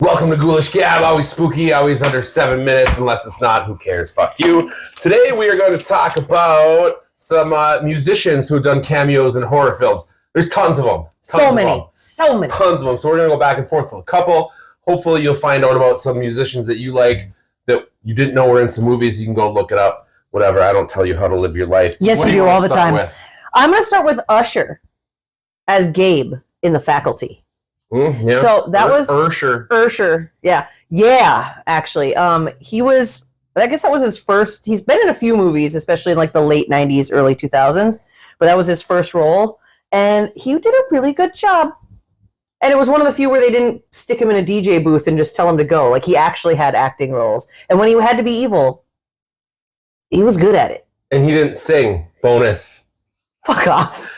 Welcome to Ghoulish Gab, always spooky, always under 7 minutes, unless it's not, who cares, fuck you. Today we are going to talk about some musicians who have done cameos in horror films. There's tons of them. So many. Tons of them. So we're going to go back and forth with a couple. Hopefully you'll find out about some musicians that you like that you didn't know were in some movies. You can go look it up, whatever. I don't tell you how to live your life. Yes, you do all the time. I'm going to start with Usher as Gabe in The Faculty. Yeah. So that was Ursher. Yeah, actually. He was, I guess that was his first, he's been in a few movies, especially in like the late 90s, early 2000s, but that was his first role, and he did a really good job. And it was one of the few where they didn't stick him in a DJ booth and just tell him to go. Like, he actually had acting roles. And when he had to be evil, he was good at it. And he didn't sing. Bonus. Fuck off.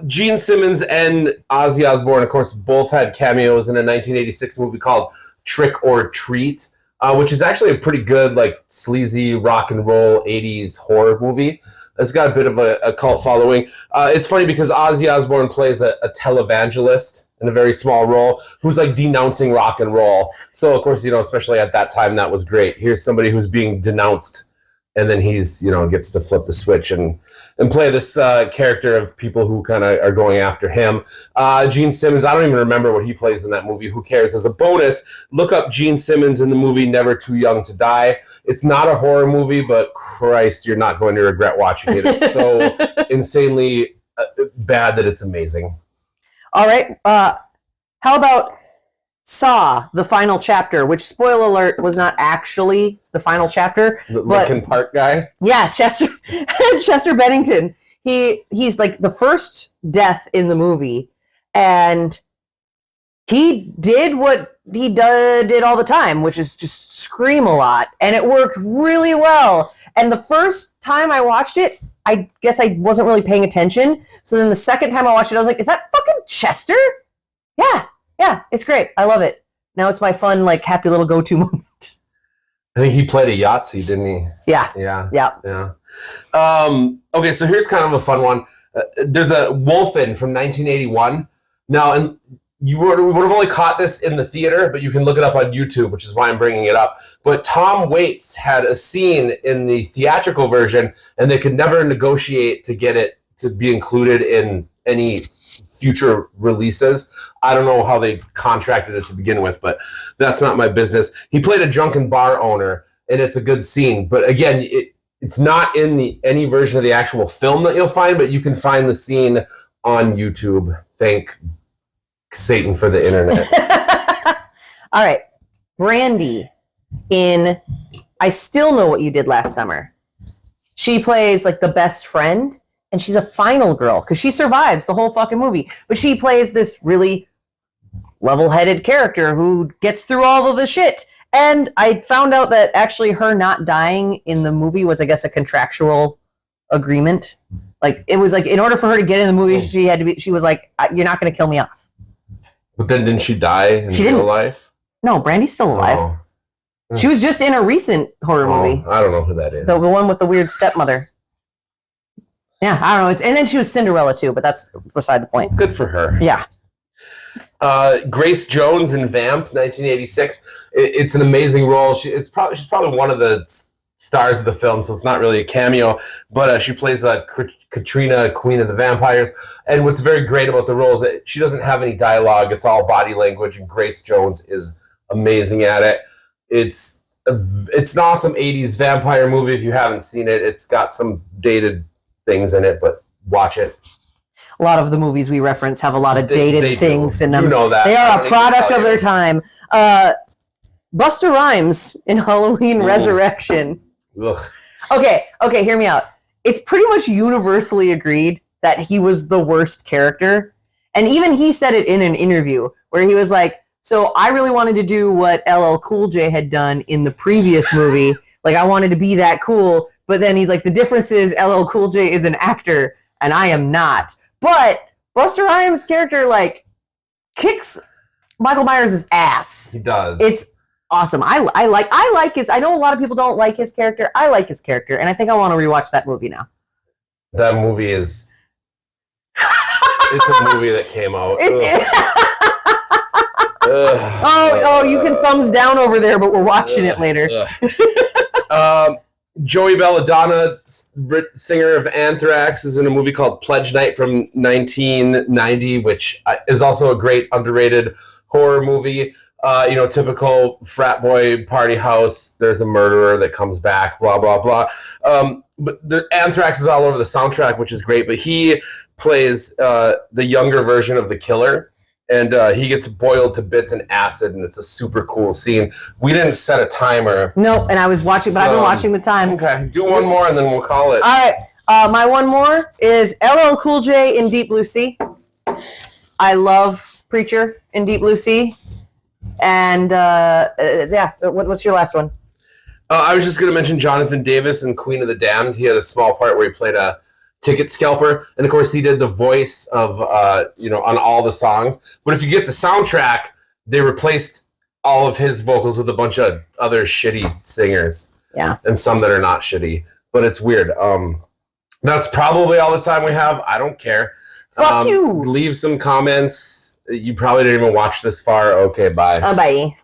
Gene Simmons and Ozzy Osbourne, of course, both had cameos in a 1986 movie called Trick or Treat, which is actually a pretty good, like, sleazy rock and roll 80s horror movie. It's got a bit of a cult following. It's funny because Ozzy Osbourne plays a televangelist in a very small role who's, like, denouncing rock and roll. So, of course, especially at that time, that was great. Here's somebody who's being denounced, and then he's, gets to flip the switch and play this character of people who kind of are going after him. Gene Simmons, I don't even remember what he plays in that movie. Who cares? As a bonus, look up Gene Simmons in the movie Never Too Young to Die. It's not a horror movie, but Christ, you're not going to regret watching it. It's so insanely bad that it's amazing. All right. How about Saw, the final chapter, which, spoiler alert, was not actually the final chapter. The Linkin Park guy? Yeah, Chester Bennington. He's like the first death in the movie, and he did what he did all the time, which is just scream a lot, and it worked really well. And the first time I watched it, I guess I wasn't really paying attention. So then the second time I watched it, I was like, is that fucking Chester? Yeah, it's great. I love it. Now it's my fun, like, happy little go-to moment. I think he played a Yahtzee, didn't he? Yeah. Okay, so here's kind of a fun one. There's a Wolfen from 1981. Now, and you would have only caught this in the theater, but you can look it up on YouTube, which is why I'm bringing it up. But Tom Waits had a scene in the theatrical version, and they could never negotiate to get it to be included in any future releases. I don't know how they contracted it to begin with, but that's not my business. He played a drunken bar owner, and it's a good scene. But again, it's not in any version of the actual film that you'll find, but you can find the scene on YouTube. Thank Satan for the internet. All right. Brandy in I Still Know What You Did Last Summer. She plays like the best friend, and she's a final girl because she survives the whole fucking movie. But she plays this really level-headed character who gets through all of the shit. And I found out that actually her not dying in the movie was, I guess, a contractual agreement. Like, it was like, in order for her to get in the movie, she was like, you're not going to kill me off. But then didn't she die in real life? No, Brandy's still alive. Oh. She was just in a recent horror movie. I don't know who that is. The one with the weird stepmother. Yeah, I don't know. And then she was Cinderella too, but that's beside the point. Good for her. Yeah. Grace Jones in Vamp, 1986. It's an amazing role. She's probably one of the stars of the film, so it's not really a cameo. But she plays Katrina, Queen of the Vampires. And what's very great about the role is that she doesn't have any dialogue. It's all body language, and Grace Jones is amazing at it. It's an awesome 80s vampire movie. If you haven't seen it, it's got some dated things in it, but watch it. A lot of the movies we reference have a lot of dated things in them. You know that. They are a product of their time. Busta Rhymes in Halloween Resurrection. Ugh. Okay, hear me out. It's pretty much universally agreed that he was the worst character. And even he said it in an interview where he was like, so I really wanted to do what LL Cool J had done in the previous movie. Like, I wanted to be that cool. But then he's like, the difference is LL Cool J is an actor and I am not. But Busta Rhymes' character, like, kicks Michael Myers' ass. He does. It's awesome. I like his, I know a lot of people don't like his character. I like his character, and I think I want to rewatch that movie now. That movie is, it's a movie that came out. Oh, you can thumbs down over there, but we're watching it later. Joey Belladonna, singer of Anthrax, is in a movie called Pledge Night from 1990, which is also a great underrated horror movie. Typical frat boy party house. There's a murderer that comes back, blah, blah, blah. But the Anthrax is all over the soundtrack, which is great. But he plays the younger version of the killer. And he gets boiled to bits in acid, and it's a super cool scene. We didn't set a timer. No, and I was watching, but I've been watching the time. Okay, do one more, and then we'll call it. All right, my one more is LL Cool J in Deep Blue Sea. I love Preacher in Deep Blue Sea. And, what's your last one? I was just going to mention Jonathan Davis in Queen of the Damned. He had a small part where he played a ticket scalper, and of course he did the voice of on all the songs. But if you get the soundtrack, they replaced all of his vocals with a bunch of other shitty singers, and some that are not shitty, but it's weird. That's probably all the time we have. I don't care. Fuck you. Leave some comments. You probably didn't even watch this far. Okay, bye. Bye.